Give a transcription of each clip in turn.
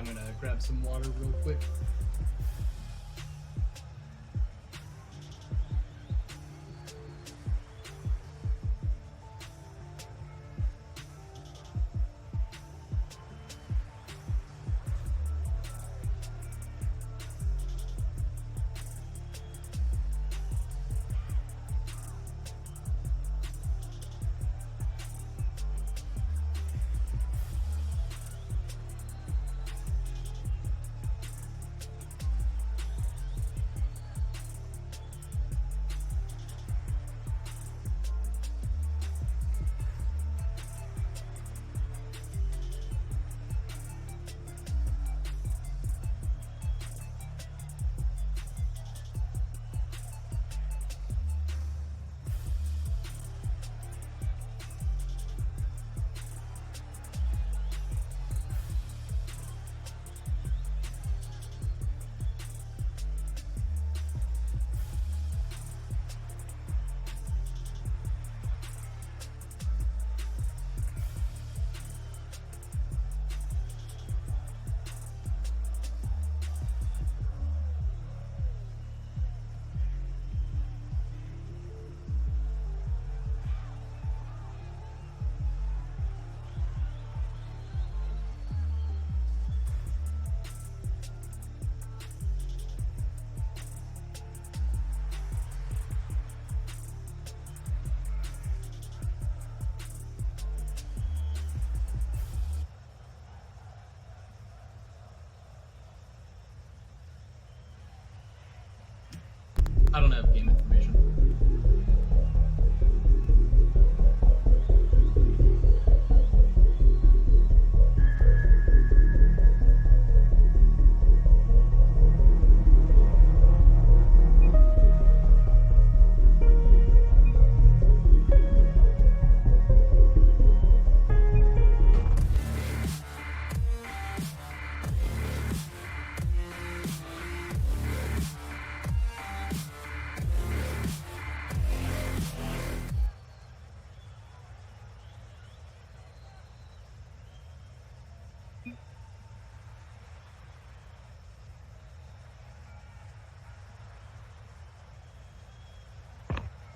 I'm gonna grab some water real quick. I don't have game information.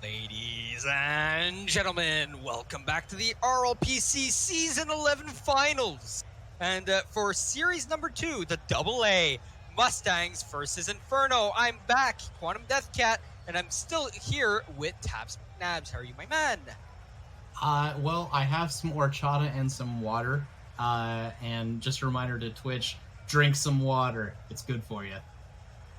Ladies and gentlemen, welcome back to the RLPC Season 11 Finals. And for Series number 2, the AA Mustangs versus Inferno, I'm back, Quantum Death Cat, and I'm still here with Tabs Nabs. How are you, my man? Well, I have some horchata and some water. And just a reminder to Twitch, drink some water. It's good for you.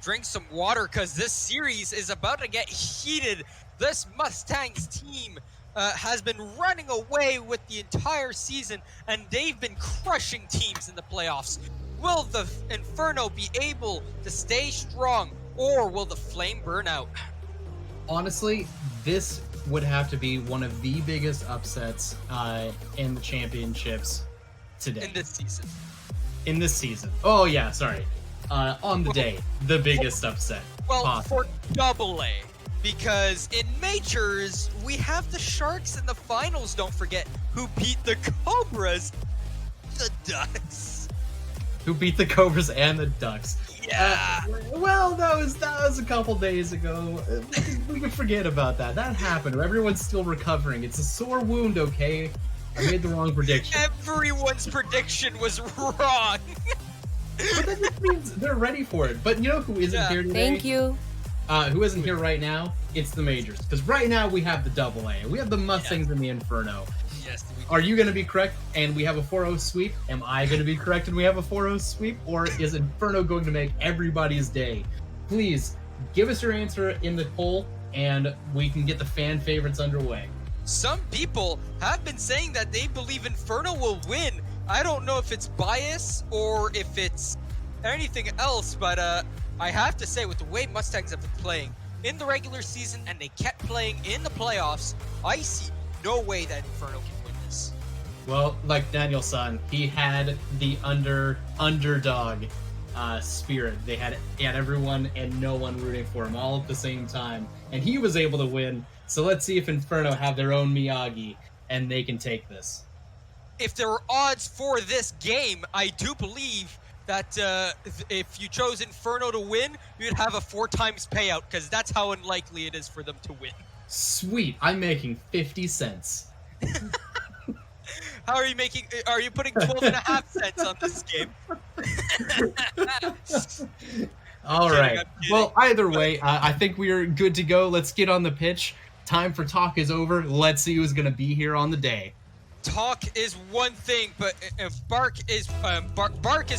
Drink some water, because this series is about to get heated. This Mustangs team has been running away with the entire season, and they've been crushing teams in the playoffs. Will the Inferno be able to stay strong, or will the flame burn out? Honestly, this would have to be one of the biggest upsets in the championships today. In this season. In this season. Oh, yeah, sorry. On the day, the biggest upset. Well, possible. for AA. Because in Majors, we have the Sharks in the finals, don't forget, who beat the Cobras, the Ducks. Who beat the Cobras and the Ducks. Yeah. Well, that was a couple days ago. We can forget about that. That happened. Everyone's still recovering. It's a sore wound, okay? I made the wrong prediction. Everyone's prediction was wrong. But that just means they're ready for it. But you know who isn't here today? Thank you. Who isn't here right now? It's the Majors. Because right now we have the AA. We have the Mustangs and the Inferno. Yes. Are you going to be correct and we have a 4-0 sweep? Am I going to be correct and we have a 4-0 sweep? Or is Inferno going to make everybody's day? Please, give us your answer in the poll and we can get the fan favorites underway. Some people have been saying that they believe Inferno will win. I don't know if it's bias or if it's anything else, but I have to say, with the way Mustangs have been playing in the regular season and they kept playing in the playoffs, I see no way that Inferno can win this. Well, like Daniel-san, he had the underdog spirit. He had everyone and no one rooting for him all at the same time, and he was able to win. So let's see if Inferno have their own Miyagi and they can take this. If there were odds for this game, I do believe that if you chose Inferno to win, you'd have a 4 times payout, because that's how unlikely it is for them to win. Sweet, I'm making 50 cents. How are you making? Are you putting 12.5 cents on this game? All Kidding, right. I'm kidding. Well, either way, I think we are good to go. Let's get on the pitch. Time for talk is over. Let's see who's going to be here on the day. Talk is one thing, but bark is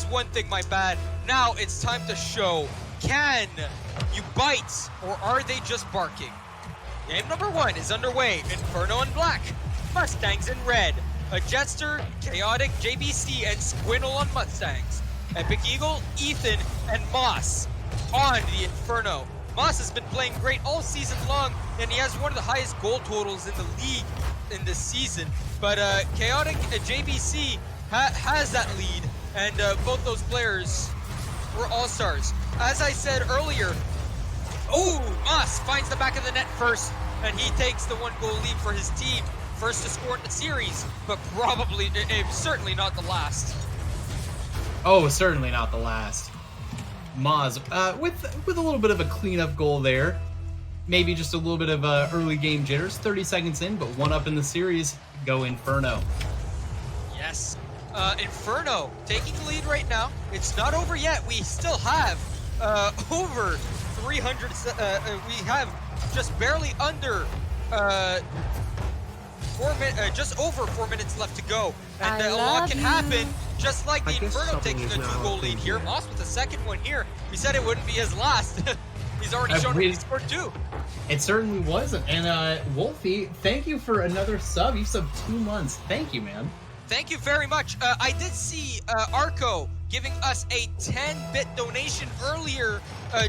one thing. My bad. Now it's time to show. Can you bite, or are they just barking? Game number 1 is underway. Inferno in black, Mustangs in red. A Jester, Chaotic, JBC, and Squintle on Mustangs. Epic Eagle, Ethan, and Moss on the Inferno. Moss has been playing great all season long, and he has one of the highest goal totals in the league in this season. But Chaotic JBC has that lead, and both those players were all-stars. As I said earlier, Moss finds the back of the net first, and he takes the 1-goal lead for his team. First to score in the series, but certainly not the last. Oh, certainly not the last. Maz, with a little bit of a cleanup goal there. Maybe just a little bit of early game jitters. 30 seconds in, but 1 up in the series. Go Inferno. Yes. Inferno taking the lead right now. It's not over yet. We still have over 300. We have just barely under just over 4 minutes left to go, and a lot can happen. Just like the Inferno taking a 2-goal lead here. Moss with the second one here. We said it wouldn't be his last. He's already shown he scored 2. It certainly wasn't. And Wolfie, thank you for another sub. You subbed 2 months. Thank you, man. Thank you very much. I did see Arco giving us a 10-bit donation earlier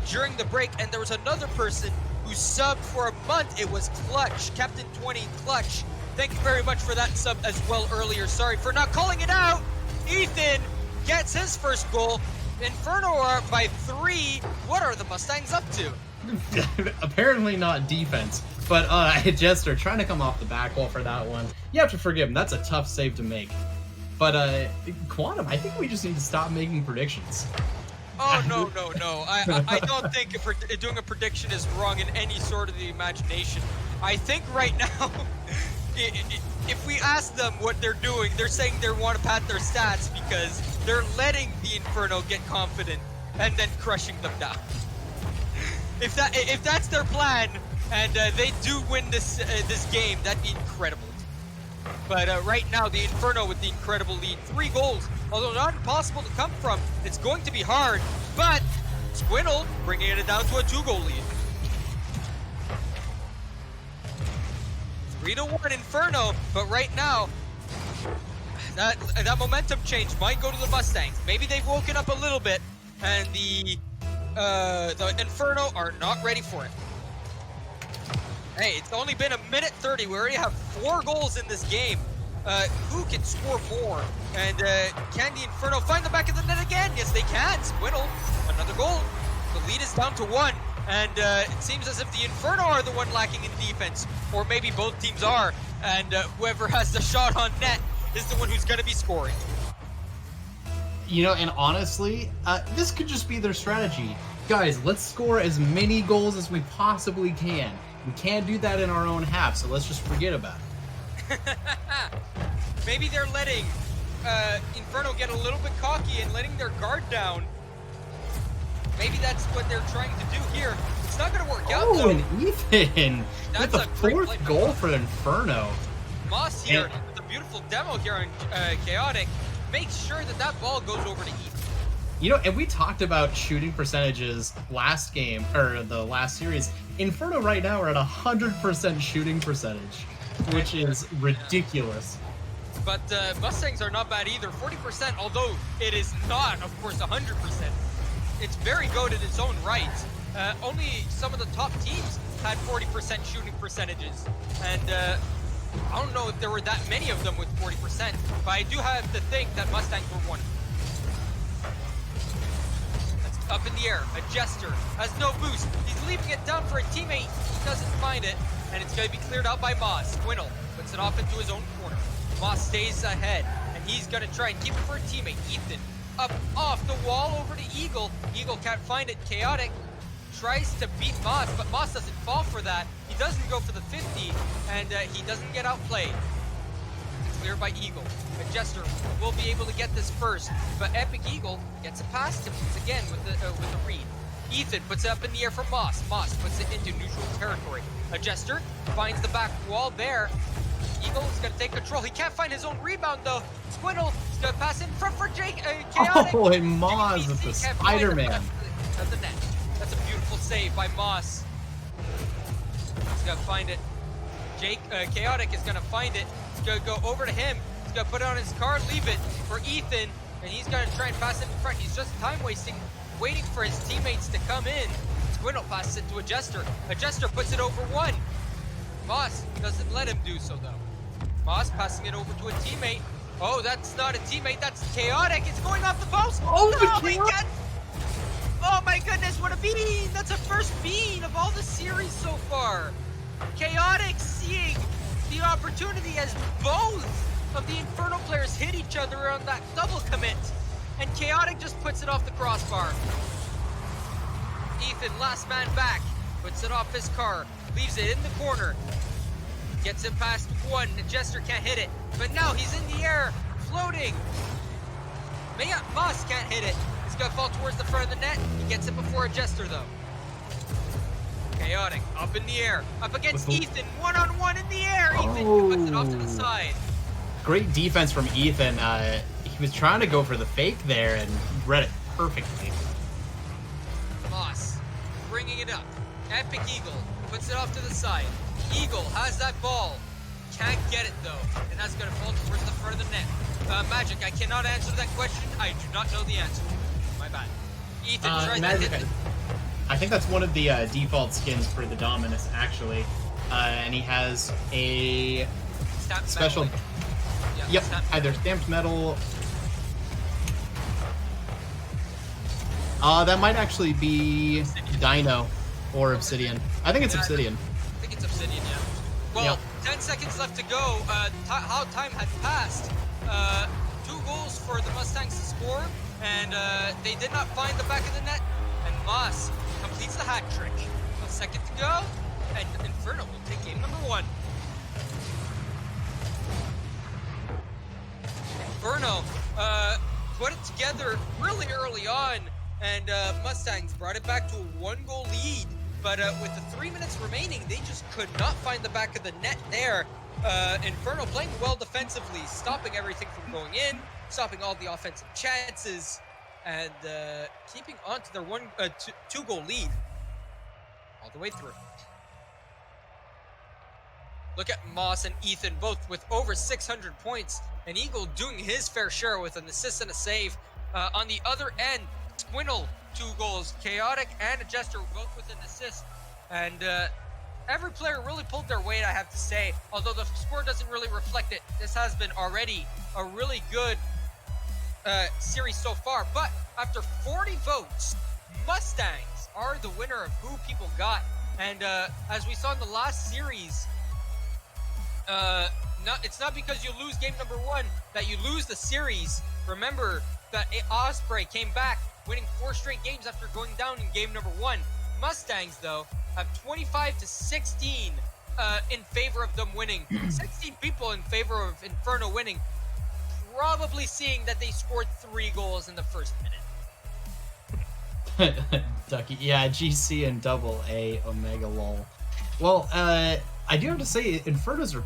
during the break, and there was another person who subbed for a month. It was Clutch, Captain 20 Clutch. Thank you very much for that sub as well earlier. Sorry for not calling it out. Ethan gets his first goal. Inferno are by 3. What are the Mustangs up to? Apparently not defense, but Jester trying to come off the back wall for that one. You have to forgive him. That's a tough save to make. But Quantum, I think we just need to stop making predictions. Oh, no. I don't think doing a prediction is wrong in any sort of the imagination. I think right now, if we ask them what they're doing, they're saying they want to pad their stats because they're letting the Inferno get confident and then crushing them down. If that's their plan and they do win this game, that'd be incredible. But right now, the Inferno with the incredible lead, 3 goals, although not impossible to come from. It's going to be hard, but Squintle bringing it down to a 2-goal lead. 3-1 Inferno, but right now, that momentum change might go to the Mustangs. Maybe they've woken up a little bit, and the Inferno are not ready for it. Hey, it's only been 1:30. We already have 4 goals in this game. Who can score more? And can the Inferno find the back of the net again? Yes, they can. Squintle, another goal. The lead is down to 1. And it seems as if the Inferno are the one lacking in defense, or maybe both teams are, and whoever has the shot on net is the one who's going to be scoring. You know, and honestly, this could just be their strategy. Guys, let's score as many goals as we possibly can. We can't do that in our own half, so let's just forget about it. Maybe they're letting Inferno get a little bit cocky and letting their guard down. Maybe that's what they're trying to do here. It's not going to work out, though. And Ethan with the 4th goal for Inferno. Moss here with a beautiful demo here on Chaotic. Make sure that ball goes over to Ethan. You know, and we talked about shooting percentages last game, or the last series. Inferno right now are at 100% shooting percentage, which is ridiculous. But Mustangs are not bad either. 40%, although it is not, of course, 100%. It's very good in its own right. Only some of the top teams had 40% shooting percentages. And I don't know if there were that many of them with 40%, but I do have to think that Mustangs were one. That's up in the air. A Jester has no boost. He's leaving it down for a teammate. He doesn't find it, and it's going to be cleared out by Moss. Squintle puts it off into his own corner. Moss stays ahead, and he's going to try and keep it for a teammate. Ethan up off the wall over to Eagle. Eagle can't find it. Chaotic tries to beat Moss, but Moss doesn't fall for that. He doesn't go for the 50, and he doesn't get outplayed. It's cleared by Eagle. But Jester will be able to get this first, but Epic Eagle gets it past him once again with the read. Ethan puts it up in the air for Moss. Moss puts it into neutral territory. Jester finds the back wall there. Eagle is going to take control. He can't find his own rebound though. Squintle is going to pass in front for Jake. Chaotic. Oh, and Moss with the Spider-Man. That's a net. That's a beautiful save by Moss. He's going to find it. Jake, Chaotic is going to find it. He's going to go over to him. He's going to put it on his car, leave it for Ethan, and he's going to try and pass it in front. He's just time wasting, waiting for his teammates to come in. Squintle passes it to a Jester. A Jester puts it over one. Moss doesn't let him do so though. Moss passing it over to a teammate. Oh, that's not a teammate, that's Chaotic. It's going off the post. Oh, no, he gets... Oh my goodness, what a bean! That's a first bean of all the series so far. Chaotic seeing the opportunity as both of the Inferno players hit each other on that double commit. And Chaotic just puts it off the crossbar. Ethan, last man back, puts it off his car, leaves it in the corner. Gets it past one, the Jester can't hit it. But now he's in the air, floating. Moss can't hit it. He's gonna fall towards the front of the net. He gets it before a Jester though. Chaotic, up in the air. Up against Ethan, one-on-one in the air. Ethan puts it off to the side. Great defense from Ethan. He was trying to go for the fake there and read it perfectly. Moss, bringing it up. Epic Eagle, puts it off to the side. Eagle has that ball. Can't get it though, and that's gonna fall towards the front of the net. Magic, I cannot answer that question. I do not know the answer. My bad. Ethan tries Magic, to hit it. I think that's one of the default skins for the Dominus, actually. And he has a Stamped special... metal. Yeah, Yep, stamped either stamped metal... that might actually be Dino or Obsidian. I think it's Obsidian. I think it's Obsidian, yeah. Well, Yep. 10 seconds left to go. How time had passed. 2 goals for the Mustangs to score, and they did not find the back of the net. And Moss completes the hat trick. A second to go, and Inferno will take game number 1. Inferno put it together really early on, and Mustangs brought it back to a 1-goal lead. But with the 3 minutes remaining, they just could not find the back of the net there. Inferno playing well defensively, stopping everything from going in, stopping all the offensive chances, and keeping on to their 2-goal lead all the way through. Look at Moss and Ethan, both with over 600 points, and Eagle doing his fair share with an assist and a save. On the other end, Squintle, 2 goals. Chaotic and a Jester both with an assist. And every player really pulled their weight, I have to say. Although the score doesn't really reflect it. This has been already a really good series so far. But after 40 votes, Mustangs are the winner of who people got. And as we saw in the last series, it's not because you lose game number 1 that you lose the series. Remember that Osprey came back, winning 4 straight games after going down in game number 1. Mustangs, though, have 25-16 in favor of them winning. 16 people in favor of Inferno winning, probably seeing that they scored 3 goals in the first minute. Ducky, yeah, GC and double A Omega lol. Well, I do have to say, Infernos are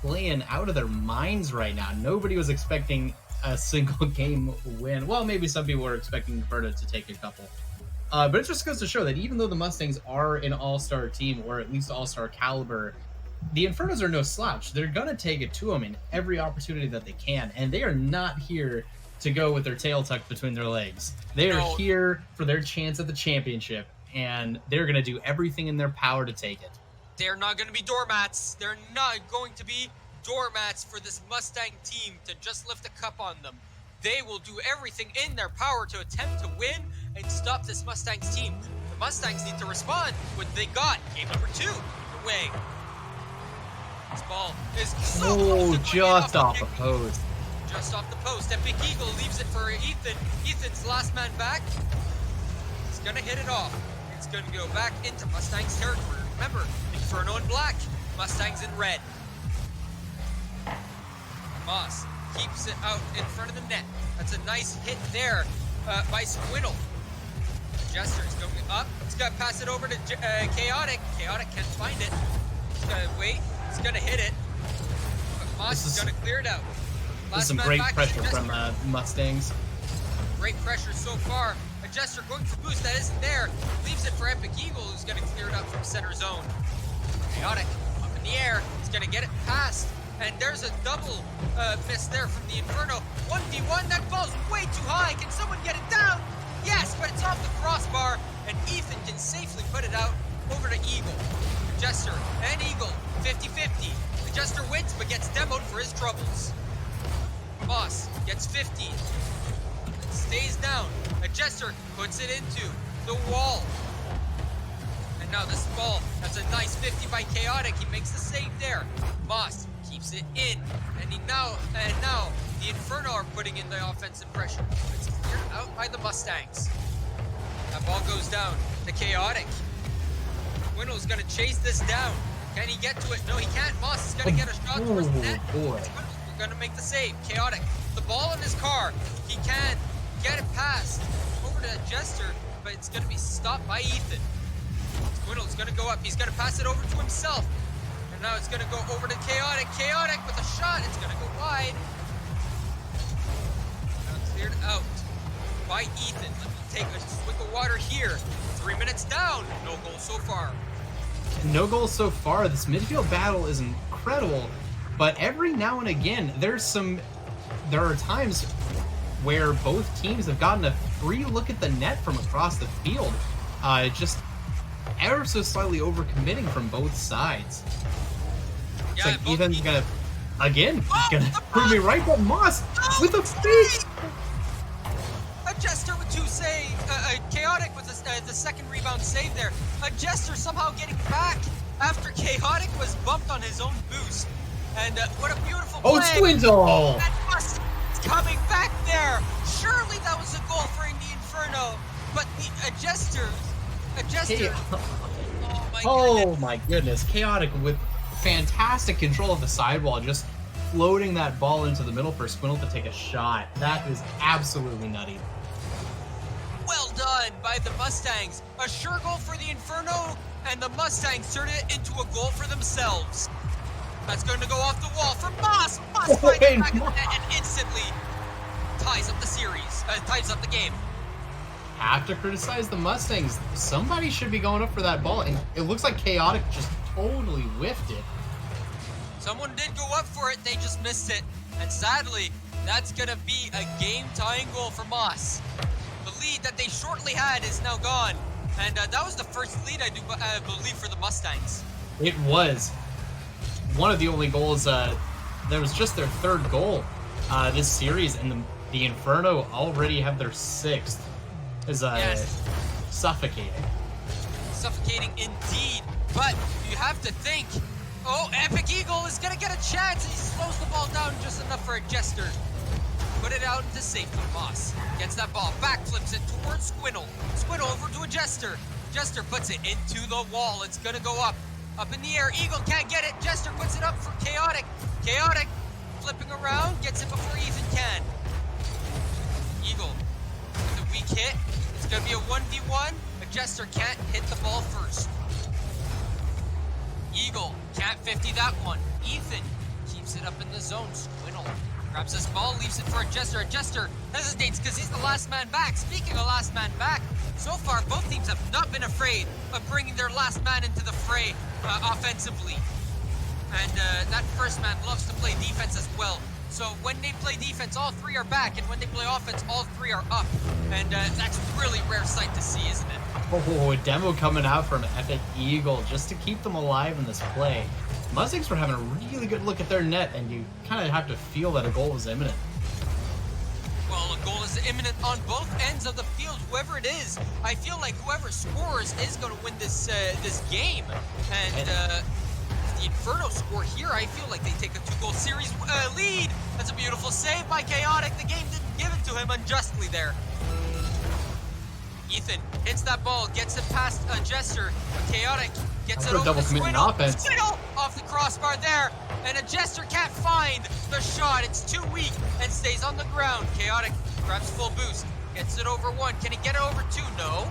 playing out of their minds right now. Nobody was expecting a single game win. Well, maybe some people were expecting Inferno to take a couple. But it just goes to show that even though the Mustangs are an all-star team, or at least all-star caliber, the Infernos are no slouch. They're going to take it to them in every opportunity that they can, and they are not here to go with their tail tucked between their legs. They are here for their chance at the championship, and they're going to do everything in their power to take it. They're not going to be doormats. They're not going to be doormats for this Mustang team to just lift a cup on them. They will do everything in their power to attempt to win and stop this Mustangs team. The Mustangs need to respond with what they got. Game number 2, away. This ball is so close to going in just off off the post. just off the post. And Big Eagle leaves it for Ethan. Ethan's last man back. He's gonna hit it off. It's gonna go back into Mustangs territory. Remember, Inferno in black, Mustangs in red. Moss keeps it out in front of the net. That's a nice hit there by Squiddle. Jester is going up. He's got to pass it over to Chaotic. Chaotic can't find it. He's got to wait. He's going to hit it. But Moss is going to clear it out. This is some great pressure from Mustangs. Great pressure so far. A Jester going for boost that isn't there. Leaves it for Epic Eagle, who's going to clear it out from center zone. Chaotic up in the air. He's going to get it past. And there's a double miss there from the Inferno. 1v1, that ball's way too high. Can someone get it down? Yes, but it's off the crossbar, and Ethan can safely put it out over to Eagle. Jester and Eagle, 50-50. The Jester wins, but gets demoed for his troubles. Moss gets 50. Stays down. A Jester puts it into the wall. And now this ball, that's a nice 50 by Chaotic. He makes the save there. Moss keeps it in, and now the Inferno are putting in the offensive pressure. It's cleared out by the Mustangs. That ball goes down to Chaotic. Squiddle's gonna chase this down. Can he get to it? No, he can't. Moss is gonna get a shot towards the net. Squiddle's gonna make the save. Chaotic, the ball in his car. He can get it past over to Jester, but it's gonna be stopped by Ethan. Squiddle's gonna go up. He's gonna pass it over to himself. And now it's gonna go over to Chaotic. Chaotic with a shot. It's gonna go wide. Now cleared out by Ethan. Let me take a swig of water here. 3 minutes down. No goals so far. No goals so far. This midfield battle is incredible. But every now and again, there are times where both teams have gotten a free look at the net from across the field. Just ever so slightly overcommitting from both sides. It's like Ethan's gonna prove me right, but Moss with a fake. A Jester with two saves. Chaotic with the second rebound save there. A Jester somehow getting back after Chaotic was bumped on his own boost. And what a beautiful play. Oh, Swindle! And Moss coming back there. Surely that was a goal for the Inferno, but a Jester. Oh my goodness. Chaotic with fantastic control of the sidewall, just floating that ball into the middle for Squiddle to take a shot. That is absolutely nutty. Well done by the Mustangs. A sure goal for the Inferno, and the Mustangs turned it into a goal for themselves. That's going to go off the wall for Moss. Moss finds it back in the net and instantly ties up the series, ties up the game. Have to criticize the Mustangs. Somebody should be going up for that ball, and it looks like Chaotic just totally whiffed it. Someone did go up for it, they just missed it. And sadly, that's going to be a game-tying goal for Moss. The lead that they shortly had is now gone. And that was the first lead, I believe, for the Mustangs. It was. One of the only goals, that was just their third goal this series, and the Inferno already have their sixth. Is suffocating. Suffocating indeed. But you have to think, oh, Epic Eagle is going to get a chance. He slows the ball down just enough for a Jester. Put it out into safety. Moss gets that ball, backflips it towards Squiddle. Squiddle over to a Jester. Jester puts it into the wall. It's going to go up in the air. Eagle can't get it. Jester puts it up for Chaotic. Chaotic flipping around, gets it before Ethan can. Eagle with a weak hit. It's going to be a 1v1. A Jester can't hit the ball first. Eagle can't 50 that one. Ethan keeps it up in the zone. Squiddle grabs this ball, leaves it for a Jester. A Jester hesitates because he's the last man back. Speaking of last man back, so far both teams have not been afraid of bringing their last man into the fray offensively. And that first man loves to play defense as well. So when they play defense, all three are back, and when they play offense, all three are up. And that's a really rare sight to see, isn't it? Oh, a demo coming out from Epic Eagle just to keep them alive in this play. Mustangs were having a really good look at their net, and you kind of have to feel that a goal was imminent. Well, a goal is imminent on both ends of the field, whoever it is. I feel like whoever scores is going to win this game. And the Inferno score here, I feel like they take a 2-goal series lead. That's a beautiful save by Chaotic. The game didn't give it to him unjustly there. Ethan hits that ball, gets it past Jester. Chaotic gets it over double to commit in Squidle. offense. Squidle off the crossbar there, and a Jester can't find the shot. It's too weak and stays on the ground. Chaotic grabs full boost, gets it over one. Can he get it over two? No.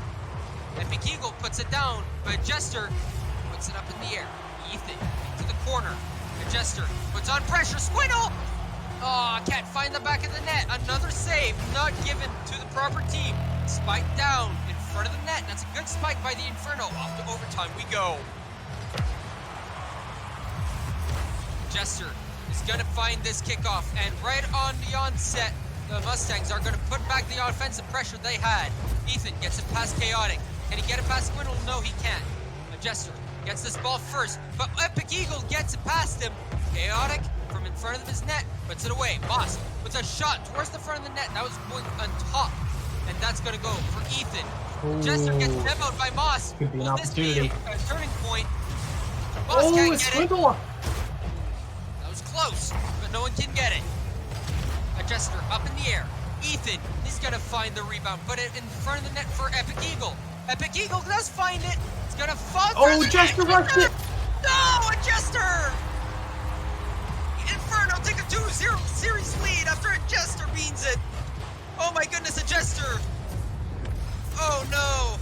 Epic Eagle puts it down, but Jester puts it up in the air. Ethan to the corner. The Jester puts on pressure. Squidle! Oh, can't find the back of the net. Another save not given to the proper team. Spike down in front of the net. That's a good spike by the Inferno. Off to overtime we go. Jester is going to find this kickoff, and right on the onset, the Mustangs are going to put back the offensive pressure they had. Ethan gets it past Chaotic. Can he get it past Squidle? No, he can't. Jester gets this ball first, but Epic Eagle gets it past him. Chaotic from in front of his net puts it away. Moss puts a shot towards the front of the net. That was going on top, and that's going to go for Ethan. Ooh. Jester gets demoed by Moss. Could be an Will this be opportunity. a turning point? Moss can't it's get it. Squidle. That was close, but no one can get it. A Jester up in the air. Ethan is going to find the rebound, put it in front of the net for Epic Eagle. Epic Eagle does find it. It's going to fall through the Jester net. rushed it. No, a Jester! Inferno take a 2-0 series lead after a Jester beans it. Oh my goodness, a Jester. Oh no.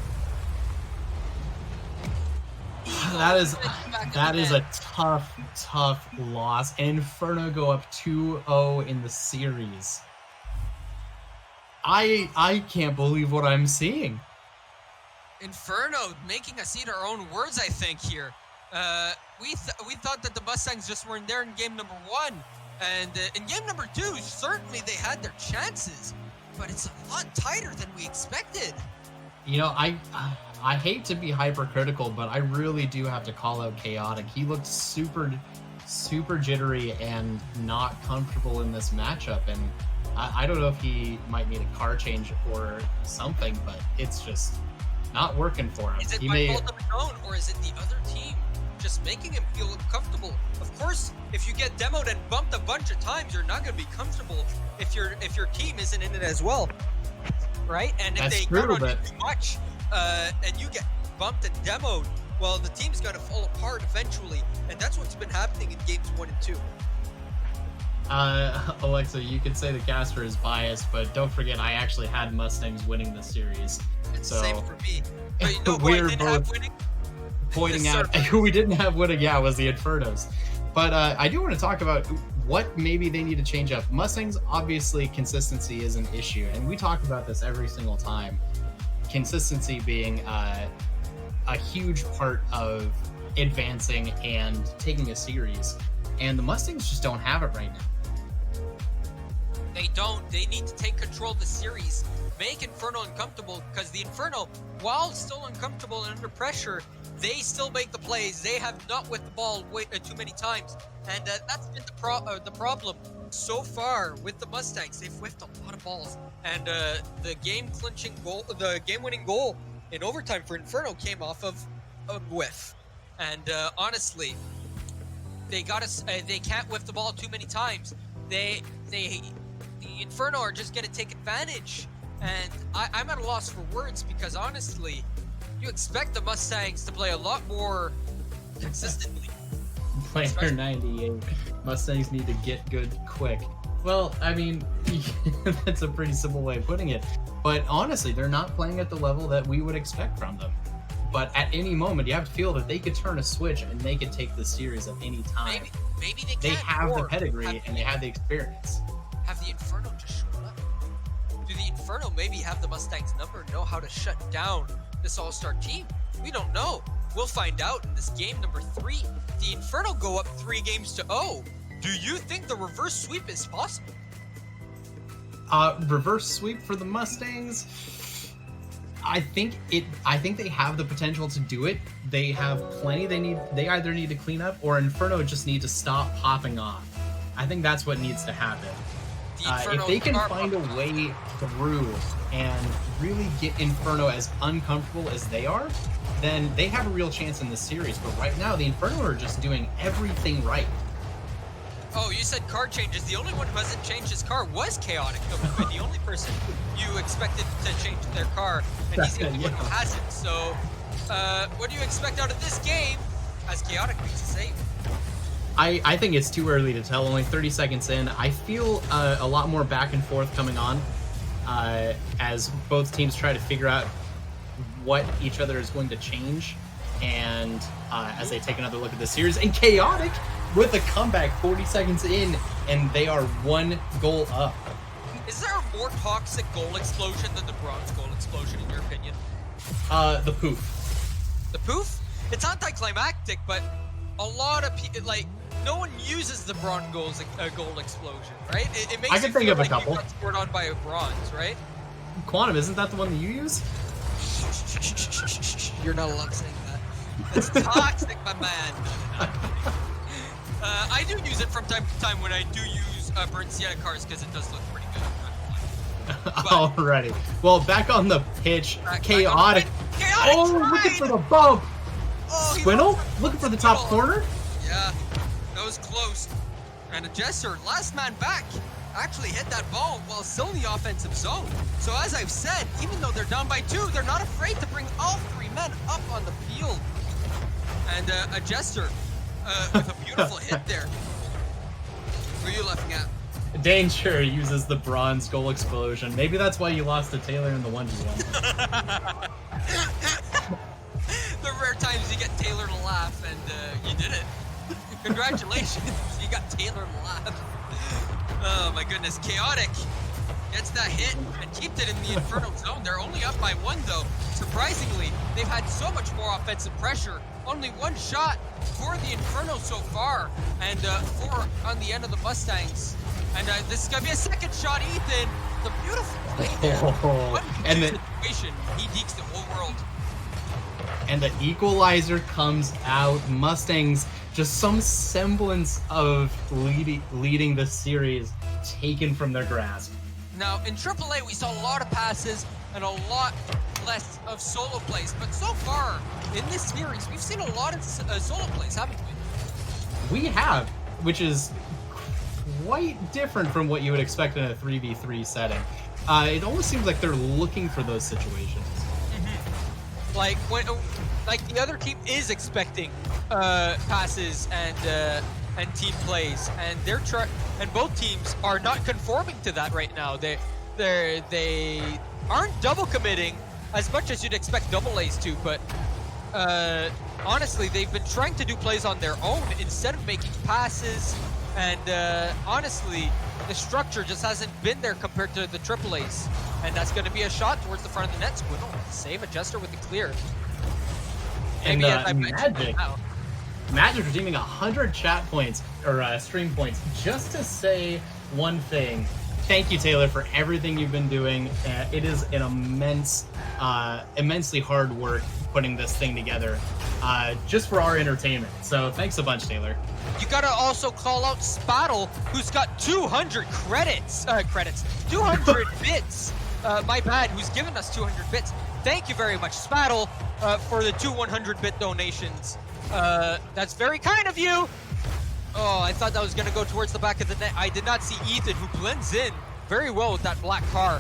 Eagle That is back that in the is net. a tough loss. Inferno go up 2-0 in the series. I can't believe what I'm seeing. Inferno making us eat our own words, I think, here. We thought that the Mustangs just weren't there in game number one. And in game number two, certainly they had their chances. But it's a lot tighter than we expected. You know, I hate to be hypercritical, but I really do have to call out Chaotic. He looked super jittery and not comfortable in this matchup. And I don't know if he might need a car change or something, but it's just not working for him. Is it by fault of his own, or is it the other team just making him feel uncomfortable? Of course, if you get demoed and bumped a bunch of times, you're not going to be comfortable if your team isn't in it as well, right? And if they count on you too much, and you get bumped and demoed, well, the team's going to fall apart eventually, and that's what's been happening in games 1 and 2. Alexa, you could say the caster is biased, but don't forget I actually had Mustangs winning this series. It's So same for me. But you know who we're I didn't have both winning? pointing The out Surfers. who we didn't have winning, was the Infernos. But I do want to talk about what maybe they need to change up. Mustangs, obviously, consistency is an issue, and we talk about this every single time. Consistency being a huge part of advancing and taking a series, and the Mustangs just don't have it right now. They don't. They need to take control of the series. Make Inferno uncomfortable, because the Inferno, while still uncomfortable and under pressure, they still make the plays. They have not whipped the ball too many times, and that's been the problem so far with the Mustangs. They've whiffed a lot of balls, and the game-clinching goal, the game-winning goal in overtime for Inferno came off of a whiff. And honestly, they got us. They can't whiff the ball too many times. The Inferno are just going to take advantage, and I'm at a loss for words, because honestly, you expect the Mustangs to play a lot more consistently. Player 98. Mustangs need to get good quick. Well, I mean, that's a pretty simple way of putting it. But honestly, they're not playing at the level that we would expect from them. But at any moment, you have to feel that they could turn a switch and they could take the series at any time. Maybe they can. They have the or pedigree and they have the experience. Have the Inferno just shown up? Do the Inferno maybe have the Mustangs number, know how to shut down this all-star team? We don't know. We'll find out in this game number 3. The Inferno go up 3-0. Do you think the reverse sweep is possible? Reverse sweep for the Mustangs. I think they have the potential to do it. They have plenty. They either need to clean up, or Inferno just need to stop popping off. I think that's what needs to happen. If they can find a way through and really get Inferno as uncomfortable as they are, then they have a real chance in this series. But right now, the Inferno are just doing everything right. Oh, you said car changes. The only one who hasn't changed his car was Chaotic. The only person you expected to change their car, and he's the only one who hasn't. So, what do you expect out of this game as Chaotic makes a save? I think it's too early to tell. Only 30 seconds in. I feel a lot more back and forth coming on as both teams try to figure out what each other is going to change, and as they take another look at the series. And Chaotic with a comeback 40 seconds in, and they are 1 goal up. Is there a more toxic goal explosion than the bronze goal explosion, in your opinion? The poof. The poof? It's anticlimactic, but a lot of people, like, no one uses the bronze goal explosion, right? It makes I can you think feel of a like couple. You got scored on by a bronze, right? Quantum, isn't that the one that you use? You're not allowed saying that. It's toxic, my man. I do use it from time to time when I do use burnt Sienna cars because it does look pretty good. Alrighty. Well, back on the pitch, Chaotic. Chaotic Oh, looking for the bump. Oh, Squintle looking for the top corner. Yeah, that was close. And a Jester, last man back, actually hit that ball while still in the offensive zone. So as I've said, even though they're down by 2, they're not afraid to bring all 3 men up on the field. And a Jester with a beautiful hit there. Who are you laughing at? Danger uses the bronze goal explosion. Maybe that's why you lost to Taylor in the 1v1. The rare times you get Taylor to laugh, and you did it. Congratulations, you got Taylor to laugh. Oh my goodness, Chaotic gets that hit and keeps it in the Inferno zone. They're only up by 1 though. Surprisingly, they've had so much more offensive pressure. Only 1 shot for the Inferno so far, and 4 on the end of the Mustangs. And this is gonna be a second shot, Ethan. The beautiful play there. What a situation. He dekes the whole world. And the equalizer comes out. Mustangs, just some semblance of leading the series taken from their grasp. Now, in AAA, we saw a lot of passes and a lot less of solo plays. But so far, in this series, we've seen a lot of solo plays, haven't we? We have, which is quite different from what you would expect in a 3v3 setting. It almost seems like they're looking for those situations. Like when, like the other team is expecting passes and team plays, and and both teams are not conforming to that right now. They aren't double committing as much as you'd expect double A's to, but honestly, they've been trying to do plays on their own instead of making passes. And honestly, the structure just hasn't been there compared to the triple A's. And that's going to be a shot towards the front of the net. Squintle, save a Jester with the clear. Maybe Magic redeeming 100 chat points, or stream points, just to say one thing. Thank you, Taylor, for everything you've been doing. It is an immensely hard work putting this thing together, just for our entertainment. So thanks a bunch, Taylor. You gotta also call out Spattle, who's got 200 credits, 200 bits. My bad, who's given us 200 bits. Thank you very much, Spattle, for the 2 100-bit donations. That's very kind of you. Oh, I thought that was gonna go towards the back of the net. I did not see Ethan, who blends in very well with that black car.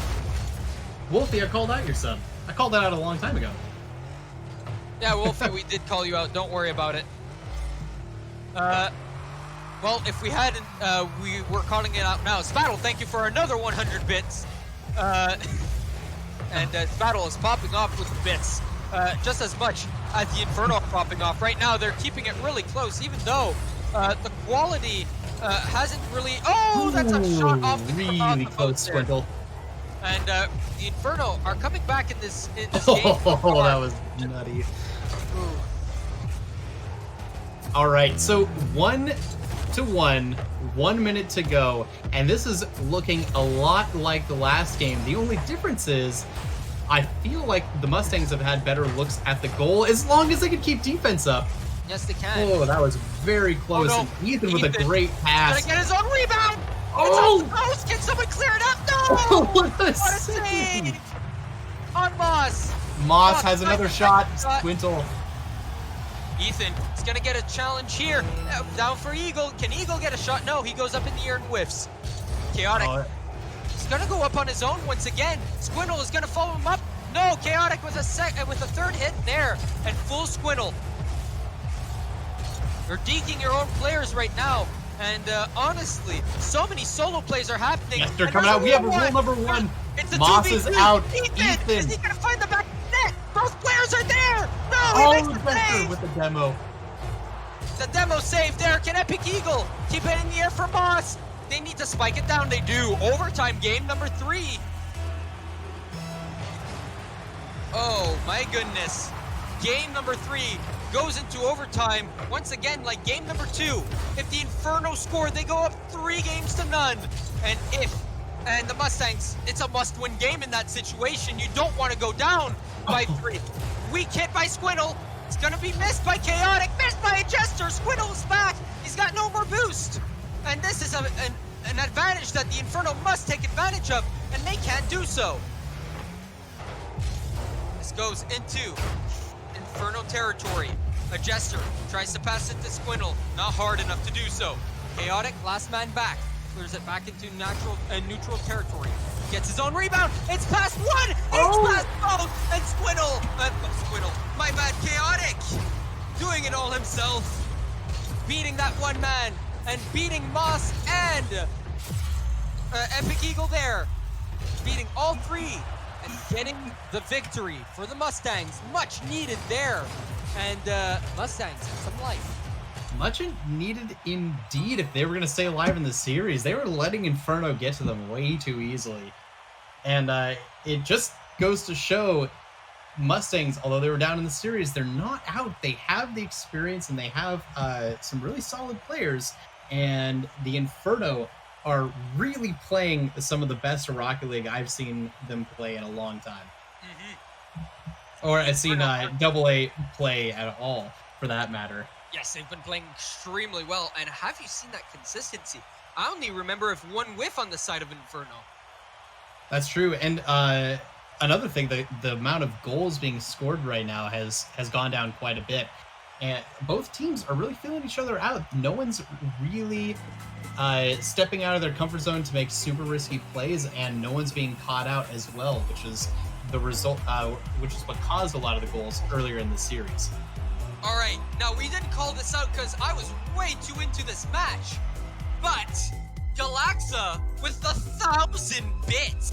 Wolfie, I called out your son. I called that out a long time ago. Yeah, Wolfie, we did call you out. Don't worry about it. Well, if we hadn't, we were calling it out now. Spattle, thank you for another 100 bits. And Spattle is popping off with bits, just as much as the Inferno popping off. Right now, they're keeping it really close, even though the quality hasn't really... Oh, that's a shot off the really close, Squintle. And the Inferno are coming back in this game. Oh, that was nutty. Ooh. All right, so 1-1, 1 minute to go, and this is looking a lot like the last game. The only difference is, I feel like the Mustangs have had better looks at the goal as long as they can keep defense up. Yes, they can. Oh, that was very close. Oh, no. And Ethan with a great pass. He's gonna get his own rebound. Oh! It's close. Can someone clear it up? No! What a save! On Moss. Moss has another shot. Shot. Squintle. Ethan is going to get a challenge here. Down for Eagle. Can Eagle get a shot? No, he goes up in the air and whiffs. Chaotic. He's going to go up on his own once again. Squintle is going to follow him up. No, Chaotic with a third hit there. And full Squintle. You're deking your own players right now. And honestly, so many solo plays are happening. Yes, they're coming out. We have a rule number 1. Moss is out. Ethan! Is he going to find the back net? Both players are there! No, Oh, he makes the Vector save! with the demo. The demo save there. Can Epic Eagle keep it in the air for Moss? They need to spike it down. They do. Overtime game number 3. Oh my goodness. Game number 3 goes into overtime. Once again, like game number 2. If the Inferno score, they go up 3-0. And the Mustangs, it's a must-win game in that situation. You don't want to go down by 3. Weak hit by Squintle. It's going to be missed by Chaotic. Missed by a Jester. Squintle is back. He's got no more boost. And this is an advantage that the Inferno must take advantage of, and they can't do so. This goes into Inferno territory. A Jester tries to pass it to Squintle. Not hard enough to do so. Chaotic, last man back. Clears it back into neutral territory. Gets his own rebound. It's past 1. It's past both. And Squintle. My bad, Chaotic. Doing it all himself. Beating that one man. And beating Moss and Epic Eagle there. Beating all 3. And getting the victory for the Mustangs. Much needed there. And Mustangs have some life. Much needed indeed if they were going to stay alive in the series. They were letting Inferno get to them way too easily. And it just goes to show Mustangs, although they were down in the series, they're not out. They have the experience and they have some really solid players. And the Inferno are really playing some of the best Rocket League I've seen them play in a long time. Or I've seen AA play at all, for that matter. Yes, they've been playing extremely well. And have you seen that consistency? I only remember if one whiff on the side of Inferno. That's true. And another thing, the amount of goals being scored right now has gone down quite a bit. And both teams are really feeling each other out. No one's really stepping out of their comfort zone to make super risky plays, and no one's being caught out as well, which is the result, which is what caused a lot of the goals earlier in the series. All right, now we didn't call this out because I was way too into this match, but Galaxa with the 1,000 bits.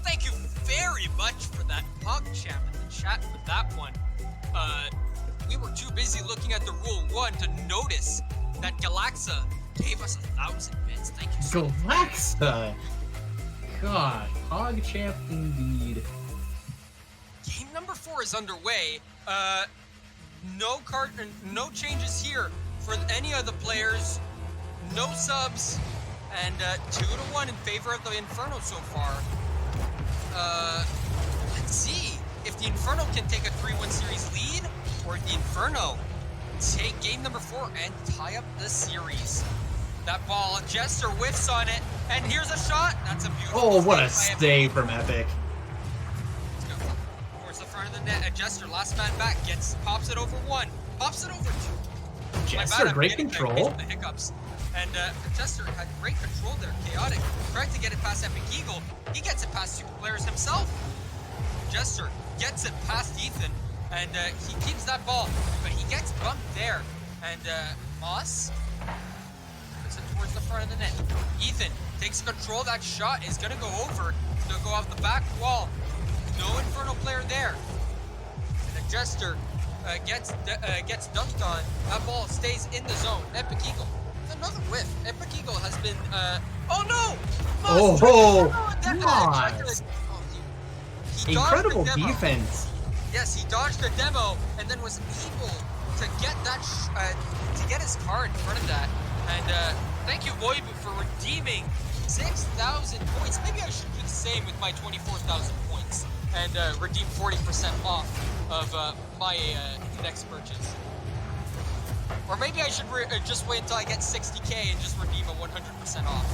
Thank you very much for that, PogChamp in the chat with that one. We were too busy looking at the Rule 1 to notice that Galaxa gave us 1,000 bits. Thank you so much. Galaxa! God, PogChamp indeed. Game number 4 is underway. No changes here for any of the players. No subs, and 2-1 in favor of the Inferno so far. Let's see if the Inferno can take a 3-1 series lead, or the Inferno take game number 4 and tie up the series. That ball, Jester whiffs on it, and here's a shot. That's a beautiful. Oh, what a save from Epic! Towards the front of the net, a Jester, last man back, pops it over 1, pops it over 2. Jester, great control. The hiccups. And Jester had great control there. Chaotic tried to get it past Epic Eagle. He gets it past 2 players himself. Jester gets it past Ethan, and he keeps that ball, but he gets bumped there. And Moss puts it towards the front of the net. Ethan takes control. That shot is going to go over. It's going to go off the back wall. No Inferno player there. And the Jester gets dunked on. That ball stays in the zone. Epic Eagle. Another whiff. Epic Eagle has been, oh no! Nice! Incredible defense. Yes, he dodged the demo and then was able to get that, to get his car in front of that. And thank you, Voibu, for redeeming 6,000 points. Maybe I should do the same with my 24,000 points and redeem 40% off of my next purchase. Or maybe I should just wait until I get 60k and just redeem a 100% off.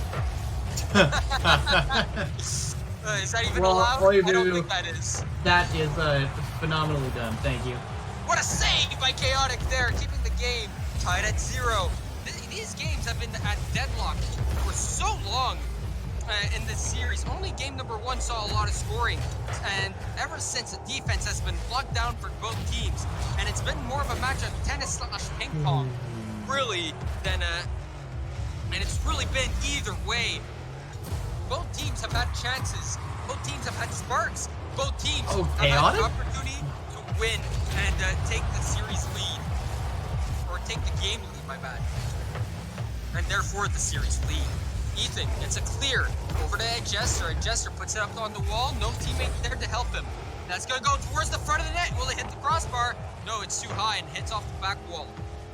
Is that even allowed? I don't think that is. That is phenomenally done. Thank you. What a save by Chaotic there, keeping the game tied at 0. These games have been at deadlock for so long in this series. Only game number 1 saw a lot of scoring, and ever since the defense has been locked down for both teams, and it's been more of a match of tennis/ping pong, really, than and it's really been either way. Both teams have had chances. Both teams have had sparks. Both teams have had an opportunity to win and take the series lead, or take the game lead, my bad, and therefore the series lead. Ethan gets a clear over to Jester, and Jester puts it up on the wall. No teammate there to help him. That's going to go towards the front of the net. Will it hit the crossbar? No, it's too high and hits off the back wall.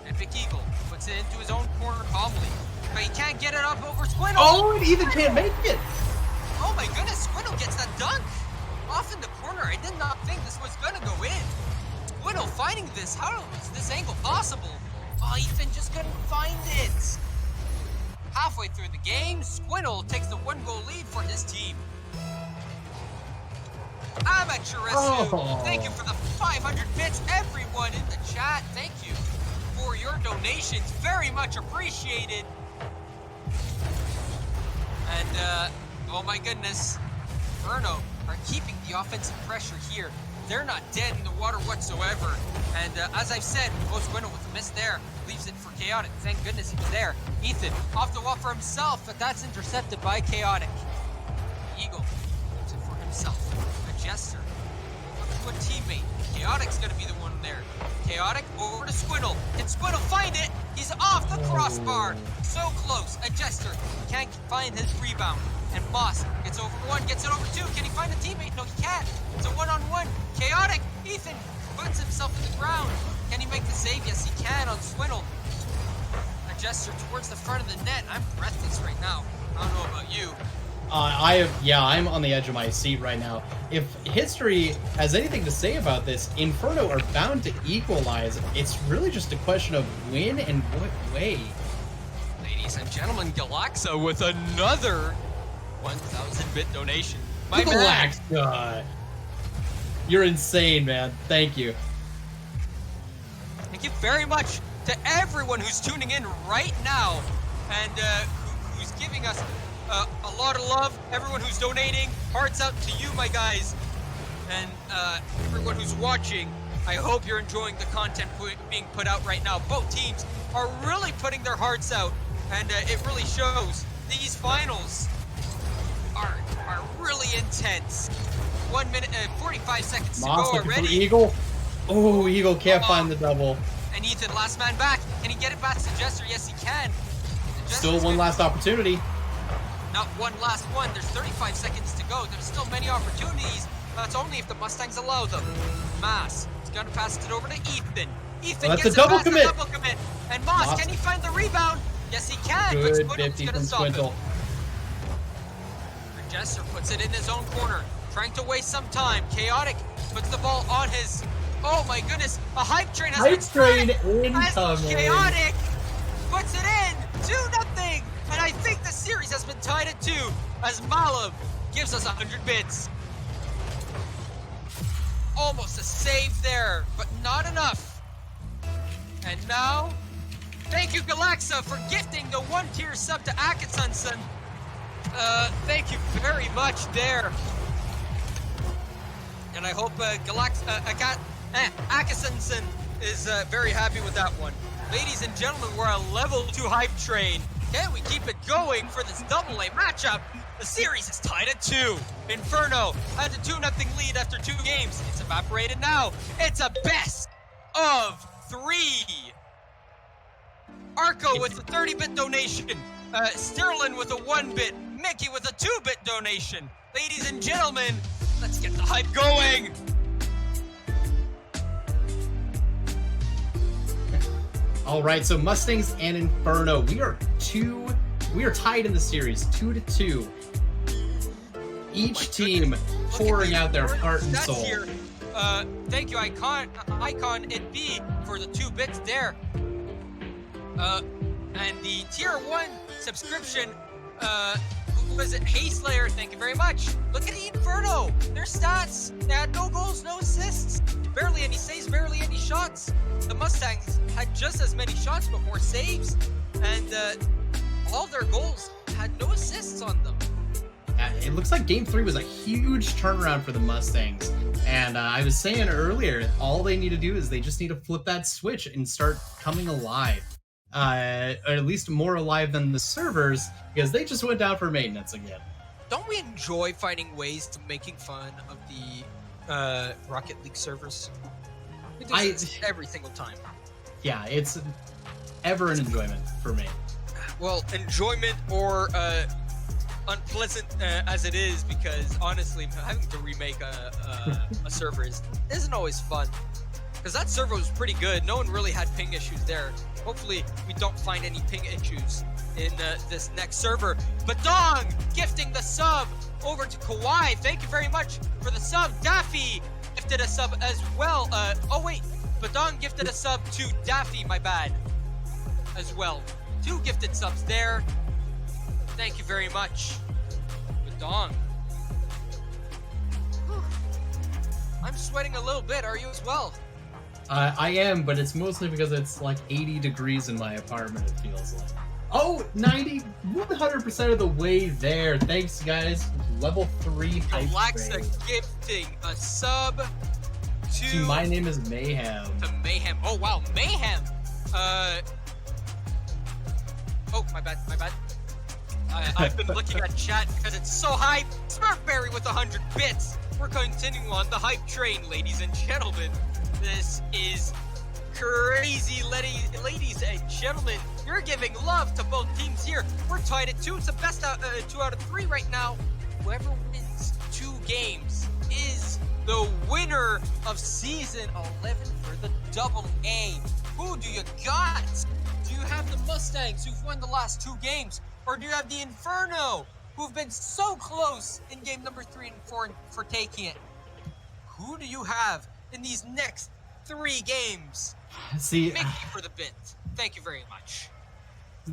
Epic Eagle puts it into his own corner calmly, but he can't get it up over Squintle. Oh, and Ethan can't make it. Oh my goodness, Squintle gets that dunk off in the corner. I did not think this was going to go in. Squintle finding this. How is this angle possible? Oh, Ethan just couldn't find it. Halfway through the game, Squintle takes the 1-goal lead for his team. Amateurisu, thank you for the 500 bits. Everyone in the chat, thank you for your donations. Very much appreciated. And, oh my goodness, Inferno are keeping the offensive pressure here. They're not dead in the water whatsoever. And as I've said, Squintle with a miss there leaves it for Chaotic. Thank goodness he was there. Ethan off the wall for himself, but that's intercepted by Chaotic. Eagle puts it for himself. A Jester to a teammate. Chaotic's gonna be the one there. Chaotic over to Squintle. Can Squintle find it? He's off the crossbar. So close. A Jester can't find his rebound. And Moss gets over 1, gets it over 2. Can he find a teammate? No, he can't. It's a 1-on-1. Chaotic. Ethan puts himself in the ground. Can he make the save? Yes, he can on Squintle. A Jester towards the front of the net. I'm breathless right now. I don't know about you. I'm on the edge of my seat right now. If history has anything to say about this, Inferno are bound to equalize. It's really just a question of when and what way. Ladies and gentlemen, Galaxa with another 1,000-bit donation. My man. Galaxa. You're insane, man. Thank you. Thank you very much to everyone who's tuning in right now and who's giving us a lot of love. Everyone who's donating, hearts out to you, my guys, and everyone who's watching. I hope you're enjoying the content being put out right now. Both teams are really putting their hearts out, and it really shows. These finals are really intense. 1 minute, 45 seconds to go already. Eagle. Oh, Eagle can't find the double. And Ethan, last man back. Can he get it back to Jester? Yes, he can. Still one last opportunity. Not one last one. There's 35 seconds to go. There's still many opportunities. That's only if the Mustangs allow them. Mass is going to pass it over to Ethan. Ethan gets a double commit. And Moss, can he find the rebound? Yes, he can. Good but 50 going to from stop Squintle. Jester puts it in his own corner, trying to waste some time. Chaotic puts the ball on his. Oh my goodness! A hype train has been started. Chaotic puts it in 2-0, and I think the series has been tied at 2 as Malav gives us 100 bits. Almost a save there, but not enough. And now, thank you Galaxa for gifting the 1-tier sub to Akatsunson. Thank you very much there. And I hope Akatsunson is very happy with that one. Ladies and gentlemen, we're a level 2 hype train. Can we keep it going for this AA matchup? The series is tied at 2. Inferno has a 2-0 lead after 2 games. It's evaporated now. It's a best of 3. Arco with a 30-bit donation. Sterling with a 1-bit. Mickey with a 2-bit donation. Ladies and gentlemen, let's get the hype going. All right, so Mustangs and Inferno, we are tied in the series, 2-2. Each team pouring out their heart and soul. Here. Thank you, Icon and B for the 2 bits there. And the tier 1 subscription, Was it Hayslayer? Thank you very much. Look at the Inferno. Their stats. They had no goals, no assists. Barely any saves, barely any shots. The Mustangs had just as many shots, but more saves. And all their goals had no assists on them. It looks like Game 3 was a huge turnaround for the Mustangs. And I was saying earlier, all they need to do is they just need to flip that switch and start coming alive. Or at least more alive than the servers, because they just went down for maintenance again. Don't we enjoy finding ways to making fun of the Rocket League servers? We do this every single time. Yeah, it's ever an enjoyment for me. Well, enjoyment or unpleasant as it is, because honestly, having to remake a server isn't always fun. Because that server was pretty good. No one really had ping issues there. Hopefully, we don't find any ping issues in this next server. Badong gifting the sub over to Kawhi. Thank you very much for the sub. Daffy gifted a sub as well. Oh wait, Badong gifted a sub to Daffy, my bad, as well. 2 gifted subs there. Thank you very much, Badong. I'm sweating a little bit. Are you as well? I am, but it's mostly because it's like 80 degrees in my apartment, it feels like. Oh, 100% of the way there. Thanks, guys. Level 3 hype Alexa train. gifting a sub to My name is Mayhem. To Mayhem. Oh, wow. Mayhem. Oh, my bad. I've been looking at chat because it's so hype. Smurfberry with 100 bits. We're continuing on the hype train, ladies and gentlemen. This is crazy, ladies and gentlemen. You're giving love to both teams here. We're tied at 2. It's the best 2 out of 3 right now. Whoever wins 2 games is the winner of Season 11 for the AA. Who do you got? Do you have the Mustangs, who've won the last 2 games? Or do you have the Inferno, who've been so close in game number 3 and 4 for taking it? Who do you have in these next 3 games? See, Thank you for the bit. Thank you very much.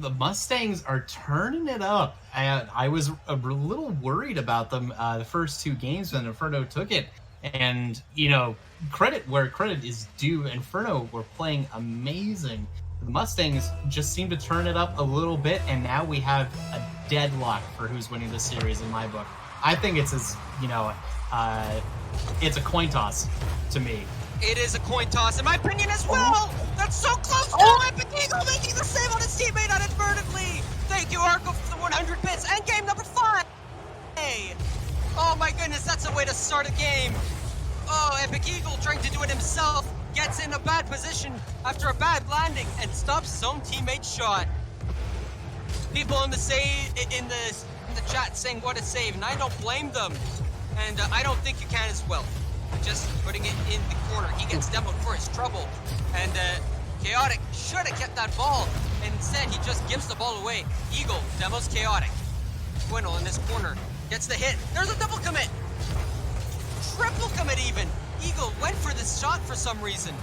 the Mustangs are turning it up. I was a little worried about them the first 2 games when Inferno took it. And, you know, credit where credit is due. Inferno were playing amazing. The Mustangs just seem to turn it up a little bit, and now we have a deadlock for who's winning this series in my book. I think it's as, you know, it's a coin toss to me. It is a coin toss, in my opinion, as well. That's so close. Oh, Epic Eagle making the save on his teammate inadvertently. Thank you, Arco, for the 100 bits. And game number 5. Hey. Oh my goodness, that's a way to start a game. Oh, Epic Eagle trying to do it himself. Gets in a bad position after a bad landing and stops his own teammate's shot. People in the chat saying what a save, and I don't blame them. And I don't think you can as well. Just putting it in the corner. He gets demoed for his trouble. And Chaotic should have kept that ball. And instead, he just gives the ball away. Eagle demos Chaotic. Quinnell in this corner gets the hit. There's a double commit. Triple commit even. Eagle went for this shot for some reason.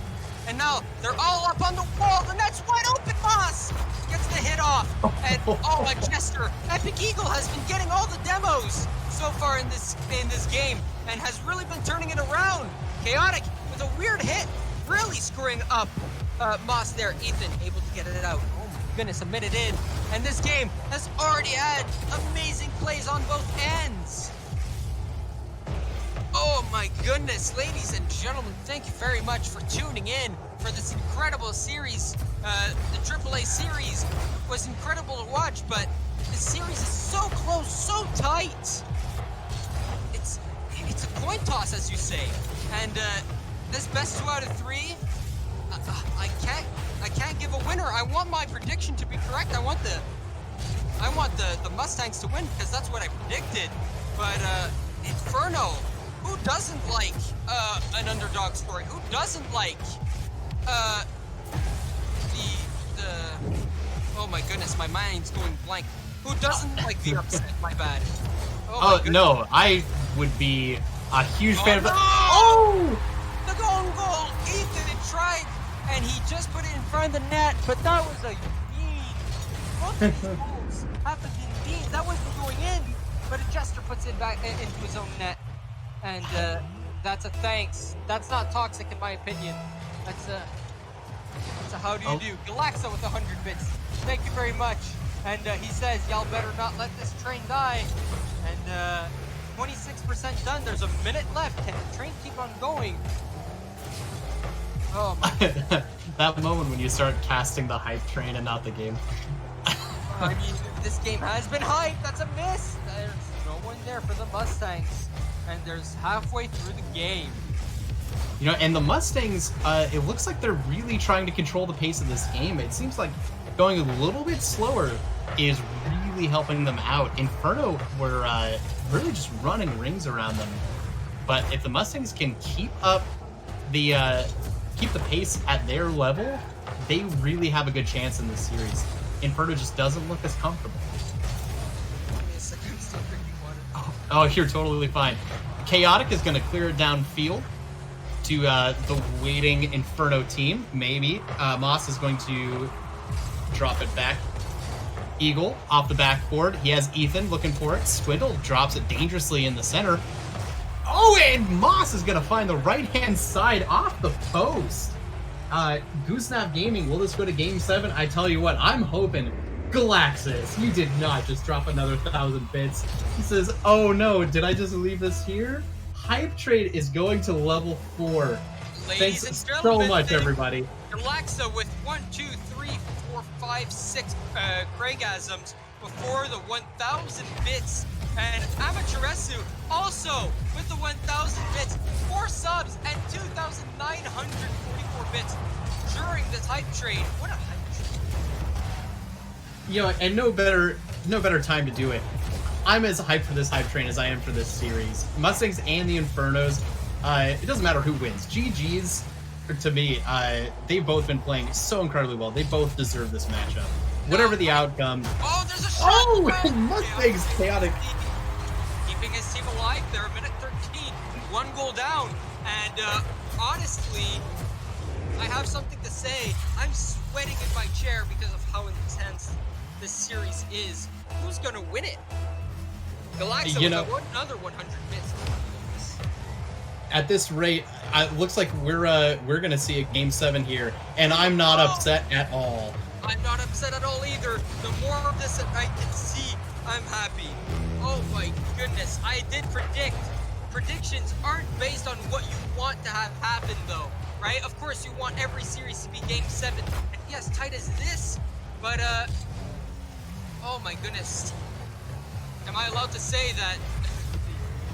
And now they're all up on the wall. The net's wide open. Moss gets the hit off. And oh, a Jester. Epic Eagle has been getting all the demos so far in this game and has really been turning it around. Chaotic with a weird hit, really screwing up Moss there. Ethan able to get it out. Oh my goodness, a minute in. And this game has already had amazing plays on both ends. Oh my goodness, ladies and gentlemen, thank you very much for tuning in for this incredible series. The AAA series was incredible to watch, but the series is so close, so tight. It's a coin toss, as you say. And this best 2 out of 3, I can't give a winner. I want my prediction to be correct. I want the Mustangs to win because that's what I predicted. But Inferno. Who doesn't like an underdog story? Who doesn't like the oh my goodness, my mind's going blank. Who doesn't like the upset? My bad. Oh no, I would be a huge fan of no! that. Oh! The golden goal! Ethan tried, and he just put it in front of the net, but that was a bean. Both of these goals happened in beans. That wasn't going in. but a Jester puts it back into his own net. And that's a thanks. That's not toxic in my opinion. That's a how do you do. Galaxa with 100 bits. Thank you very much. And he says, y'all better not let this train die. And 26% done. There's a minute left. Can the train keep on going? Oh my. That moment when you start casting the hype train and not the game. I mean, this game has been hyped. That's a miss. There's no one there for the Mustangs. And there's halfway through the game. You know, and the Mustangs, it looks like they're really trying to control the pace of this game. It seems like going a little bit slower is really helping them out. Inferno were really just running rings around them. But if the Mustangs can keep up the pace at their level, they really have a good chance in this series. Inferno just doesn't look as comfortable. Oh, you're totally fine. Chaotic is going to clear it downfield to the waiting Inferno team, maybe. Moss is going to drop it back. Eagle off the backboard. He has Ethan looking for it. Swindle drops it dangerously in the center. Oh, and Moss is going to find the right-hand side off the post. Goosenap Gaming, will this go to Game 7? I tell you what, I'm hoping Galaxis, you did not just drop another 1,000 bits. He says, oh no, did I just leave this here? Hype Trade is going to level 4. Ladies Thanks and so much, everybody. Galaxa with 1, 2, 3, 4, 5, 6 Craigasms before the 1,000 bits. And Amaterasu also with the 1,000 bits, 4 subs, and 2,944 bits during this hype trade. What a hype trade. You know, and no better time to do it. I'm as hyped for this hype train as I am for this series. Mustangs and the Infernos, it doesn't matter who wins. GG's, to me, they've both been playing so incredibly well. They both deserve this matchup. Whatever the outcome. Oh, there's a shot! Oh, Mustangs Chaotic. Keeping his team alive there, minute 13. 1 goal down. And honestly, I have something to say. I'm sweating in my chair because of how intense this series is. Who's going to win it? Galaxa with another 100 bits. At this rate, it looks like we're going to see a Game 7 here, and I'm not upset at all. I'm not upset at all either. The more of this that I can see, I'm happy. Oh my goodness, I did predict. Predictions aren't based on what you want to have happen though, right? Of course you want every series to be Game 7. And yes, tight as this, but oh my goodness. Am I allowed to say that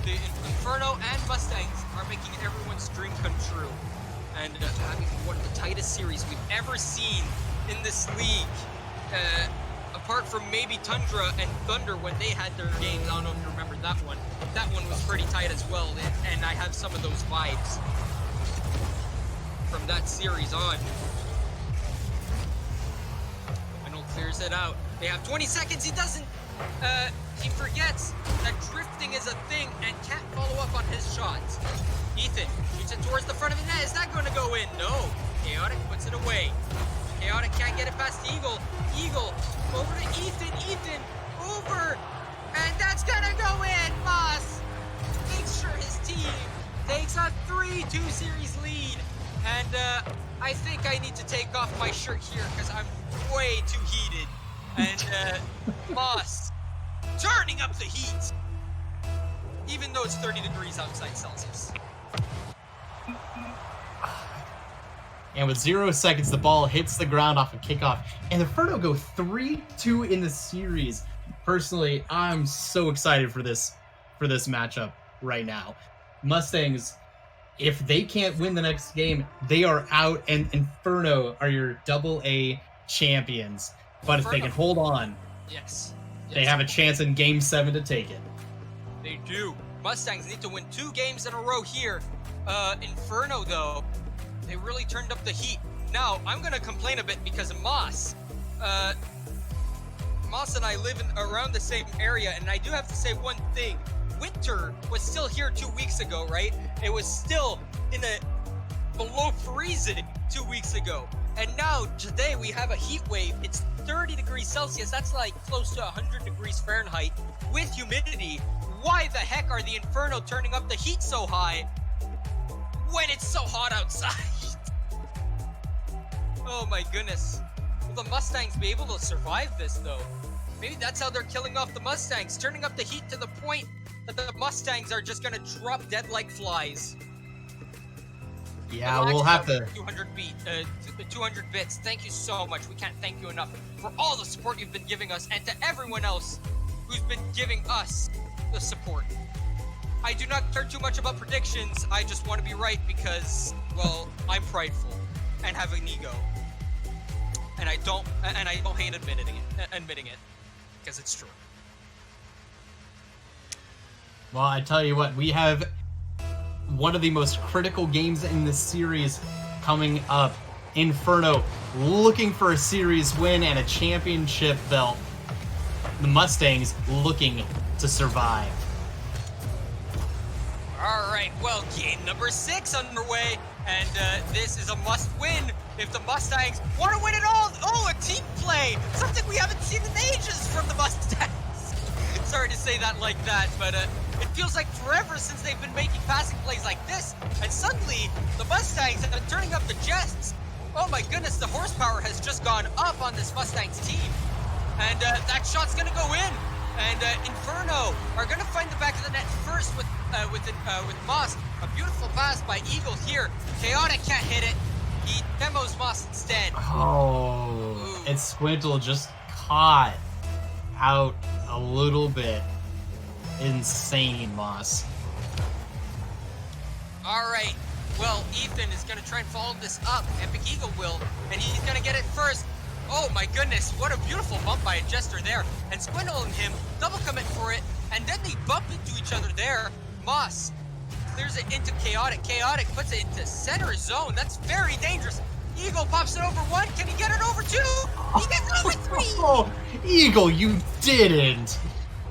the Inferno and Mustangs are making everyone's dream come true? And having one of the tightest series we've ever seen in this league, apart from maybe Tundra and Thunder when they had their games. I don't know if you remember that one. That one was pretty tight as well, and I have some of those vibes from that series on. Reynolds clears it out. They have 20 seconds. He doesn't. He forgets that drifting is a thing and can't follow up on his shots. Ethan shoots it towards the front of the net. Is that going to go in? No. Chaotic puts it away. Chaotic can't get it past Eagle. Eagle over to Ethan. Ethan over. And that's going to go in. Moss makes sure his team takes a 3-2 series lead. And I think I need to take off my shirt here because I'm way too heated. And Moss turning up the heat. Even though it's 30 degrees outside Celsius. And with 0 seconds, the ball hits the ground off a kickoff. And the Inferno go 3-2 in the series. Personally, I'm so excited for this matchup right now. Mustangs, if they can't win the next game, they are out, and Inferno are your AA champions. But if they can hold on, yes, they have a chance in Game 7 to take it. They do. Mustangs need to win 2 games in a row here. Inferno, though, they really turned up the heat. Now, I'm going to complain a bit because Moss and I live around the same area, and I do have to say one thing. Winter was still here 2 weeks ago, right? It was still in a below freezing 2 weeks ago. And now today we have a heat wave. It's 30 degrees Celsius. That's like close to 100 degrees Fahrenheit with humidity. Why the heck are the Inferno turning up the heat so high when it's so hot outside? Oh my goodness. Will the Mustangs be able to survive this though? Maybe that's how they're killing off the Mustangs, turning up the heat to the point that the Mustangs are just gonna drop dead like flies. Yeah, we'll have to. 200 bits. Thank you so much. We can't thank you enough for all the support you've been giving us, and to everyone else who's been giving us the support. I do not care too much about predictions. I just want to be right because, well, I'm prideful and have an ego, and I don't hate admitting it because it's true. Well, I tell you what, we have one of the most critical games in this series coming up. Inferno looking for a series win and a championship belt. The Mustangs looking to survive. All right, well, game number 6 underway, and this is a must-win if the Mustangs want to win it all. Oh, a team play, something we haven't seen in ages from the Mustangs. Sorry to say that like that, but it feels like forever since they've been making passing plays like this, and suddenly the Mustangs have been turning up the Jets. Oh my goodness, the horsepower has just gone up on this Mustangs team, and that shot's gonna go in, and Inferno are gonna find the back of the net first with Moss. A beautiful pass by Eagle here. Chaotic can't hit it. He demos Moss instead. Oh, ooh. And Squintle just caught out a little bit. Insane, Moss. All right. Well, Ethan is going to try and follow this up. Epic Eagle will, and he's going to get it first. Oh my goodness, what a beautiful bump by a Jester there. And Squintle and him double commit for it, and then they bump into each other there. Moss clears it into Chaotic. Chaotic puts it into center zone. That's very dangerous. Eagle pops it over 1. Can he get it over 2? He gets it over 3. Oh, Eagle, you didn't.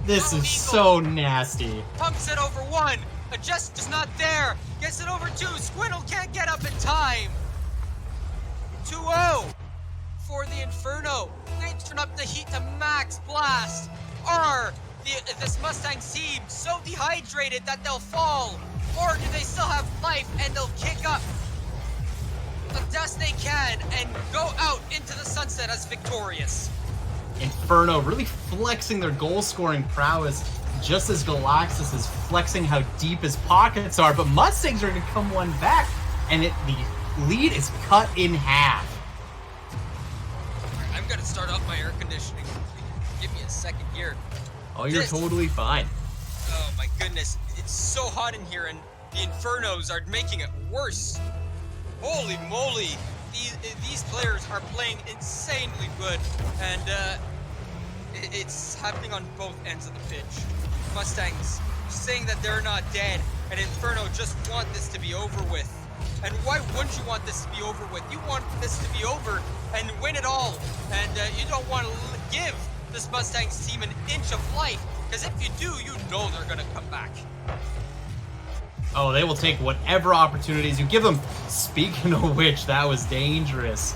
This is so nasty. Pumps it over 1. A Jester's not there. Gets it over 2. Squintle can't get up in time. 2-0 for the Inferno. They turn up the heat to max blast. Are this Mustangs team so dehydrated that they'll fall? Or do they still have life and they'll kick up the best they can and go out into the sunset as victorious? Inferno really flexing their goal-scoring prowess, just as Galaxis is flexing how deep his pockets are, but Mustangs are going to come one back, and the lead is cut in half. I'm going to start up my air conditioning. Give me a second here. Oh, you're totally fine. Oh my goodness, it's so hot in here, and the Infernos are making it worse. Holy moly, these players are playing insanely good, and it's happening on both ends of the pitch. Mustangs saying that they're not dead, and Inferno just want this to be over with. And why wouldn't you want this to be over with? You want this to be over and win it all, and you don't want to give this Mustangs team an inch of life, because if you do, you know they're going to come back. Oh, they will take whatever opportunities you give them. Speaking of which, that was dangerous.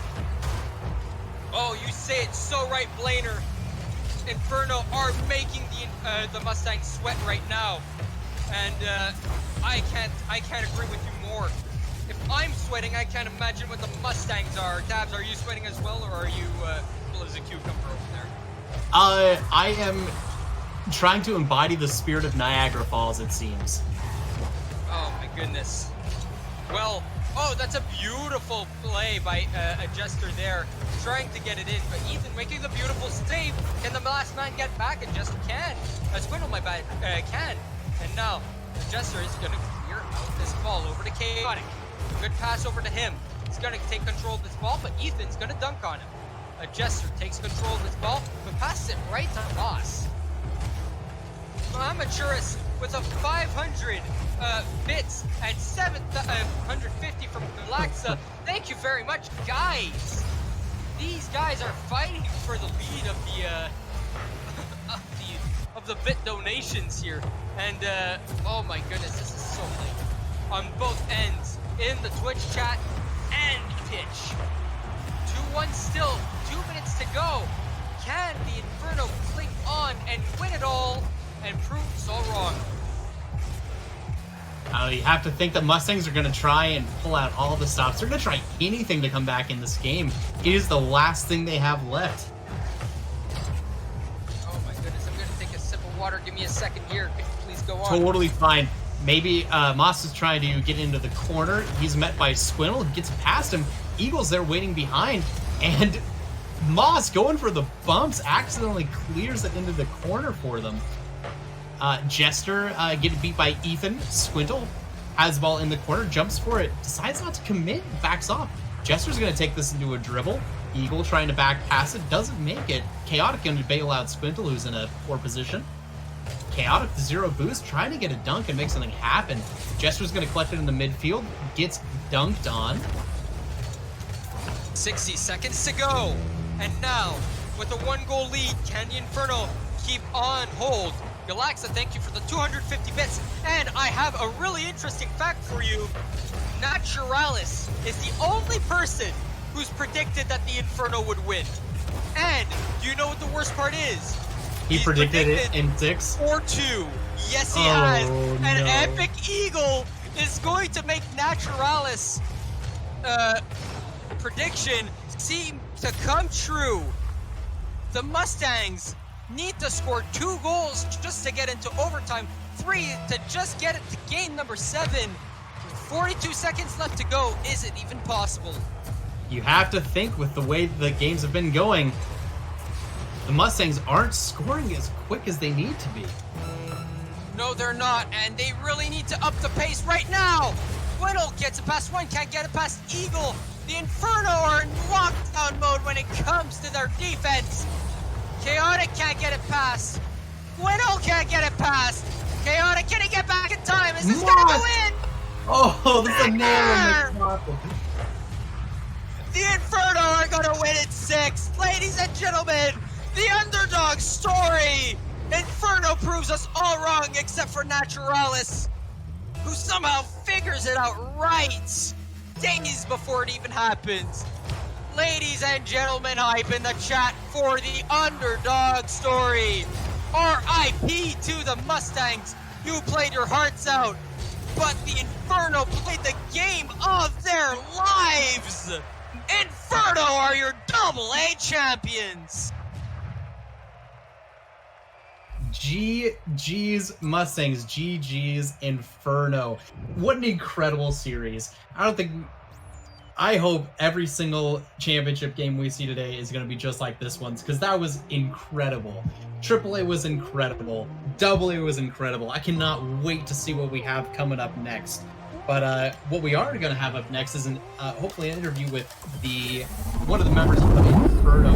Oh, you say it so right, Blainer. Inferno are making the Mustangs sweat right now, and I can't agree with you more. If I'm sweating, I can't imagine what the Mustangs are. Tabs, are you sweating as well, or are you cool as a cucumber over there? I am trying to embody the spirit of Niagara Falls, it seems. Oh my goodness. Well, oh, that's a beautiful play by a Jester there, trying to get it in, but Ethan making the beautiful save. Can the last man get back? And Jester can. Squintle, my bad, can. And now, the Jester is going to clear out this ball over to Chaotic. Good pass over to him. He's going to take control of this ball, but Ethan's going to dunk on him. A Jester takes control of this ball, but passes it right to Moss. Amateurist with a 500 bits and 750 from Galaxa. Thank you very much, guys. These guys are fighting for the lead of the bit donations here, and oh my goodness, this is so late on both ends in the Twitch chat and pitch. 1 still. 2 minutes to go. Can the Inferno cling on and win it all and prove us all wrong? You have to think that Mustangs are going to try and pull out all the stops. They're going to try anything to come back in this game. It is the last thing they have left. Oh my goodness, I'm going to take a sip of water. Give me a second here. Could you please go on? Totally fine. Maybe Moss is trying to get into the corner. He's met by Squintle. Gets past him. Eagle's there waiting behind. And Moss going for the bumps accidentally clears it into the corner for them. Jester getting beat by Ethan. Squintle has the ball in the corner, jumps for it, decides not to commit, backs off. Jester's going to take this into a dribble. Eagle trying to back pass it, doesn't make it. Chaotic going to bail out Squintle, who's in a poor position. Chaotic, the 0 boost, trying to get a dunk and make something happen. Jester's going to collect it in the midfield, gets dunked on. 60 seconds to go. And now, with a 1-goal lead, can the Inferno keep on hold? Galaxa, thank you for the 250 bits. And I have a really interesting fact for you. Naturalis is the only person who's predicted that the Inferno would win. And do you know what the worst part is? He predicted it in 6? 4-2. Yes, he has. An no. epic eagle is going to make Naturalis prediction seem to come true. The Mustangs need to score 2 goals just to get into overtime, 3 to just get it to game number 7. 42 seconds left to go. Is it even possible? You have to think with the way the games have been going, the Mustangs aren't scoring as quick as they need to be. No, they're not, and they really need to up the pace right now. Whittle gets it past 1, can't get it past Eagle. The Inferno are in lockdown mode when it comes to their defense. Chaotic can't get it past. Whittle can't get it past. Chaotic, can he get back in time? Is this gonna go in? Oh, this is a nail in the coffin. The Inferno are gonna win it 6. Ladies and gentlemen, the underdog story. Inferno proves us all wrong except for Naturalis, who somehow figures it out right days before it even happens. Ladies and gentlemen, hype in the chat for the underdog story. RIP to the Mustangs. You played your hearts out, but the Inferno played the game of their lives. Inferno are your AA champions. GG's Mustangs, GG's Inferno. What an incredible series. I hope every single championship game we see today is going to be just like this one's, because that was incredible. AAA was incredible. AA was incredible. I cannot wait to see what we have coming up next. But what we are going to have up next is hopefully an interview with one of the members of the Inferno.